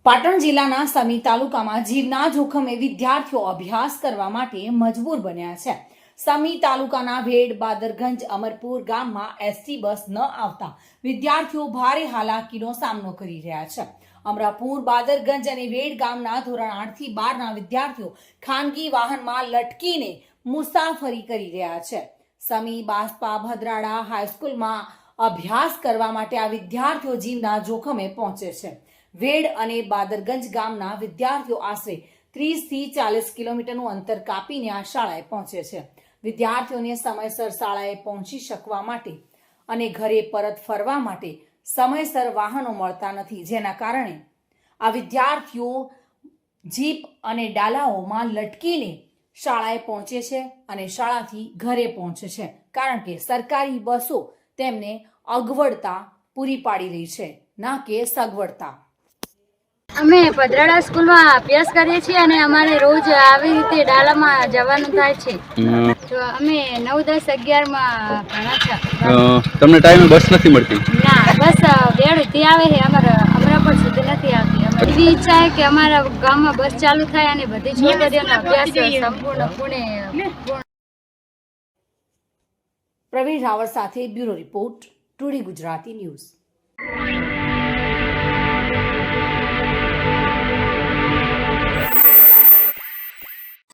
પાટણ જિલ્લાના સમી તાલુકામાં જીવના જોખમે વિદ્યાર્થીઓ અભ્યાસ કરવા માટે મજબૂર બન્યા છે. સમી તાલુકાના ભેડ બાદરગંજ અમરપુર ગામમાં એસટી બસ ન આવતા વિદ્યાર્થીઓ ભારે હાલાકીનો સામનો કરી રહ્યા છે. અમરાપુર બાદરગંજ અને વેડ ગામના ધોરણ 8 થી 12 ના વિદ્યાર્થીઓ ખાનગી વાહનમાં લટકીને મુસાફરી કરી રહ્યા છે. સમી બાસ્પા ભદ્રાડા હાઈસ્કૂલમાં અભ્યાસ કરવા માટે આ વિદ્યાર્થીઓ જીવના જોખમે પહોંચે છે. વેડ અને બાદરગંજ ગામના વિદ્યાર્થીઓ આશરે 30 થી 40 કિલોમીટરનું અંતર કાપીને આ શાળાએ પહોંચે છે. વિદ્યાર્થીઓને સમયસર શાળાએ પહોંચી શકવા માટે અને ઘરે પરત ફરવા માટે સમયસર વાહનો મળતા નથી, જેના કારણે આ વિદ્યાર્થીઓ જીપ અને ડાલાઓમાં લટકીને શાળાએ પહોંચે છે અને શાળાથી ઘરે પહોંચે છે, કારણ કે સરકારી બસો તેમને અગવડતા પૂરી પાડી રહી છે, ના કે સગવડતા. અમે ભદ્રાડા સ્કૂલમાં અભ્યાસ કરીએ છીએ અને અમારે રોજ આવી રીતે ડાલામાં જવાનું થાય છે. તો અમે 9, 10, 11 માં ભણા છે. તમને ટાઈમે બસ નથી મળતી? ના, બસ વેડથી આવે છે, અમરાપુર સુધી નથી આવતી. એવી ઈચ્છા છે કે અમારા ગામમાં બસ ચાલુ થાય અને બધી છોકરીઓનો અભ્યાસ સંપૂર્ણ. પ્રવીણ રાવળ સાથે bureau report, today Gujarati news.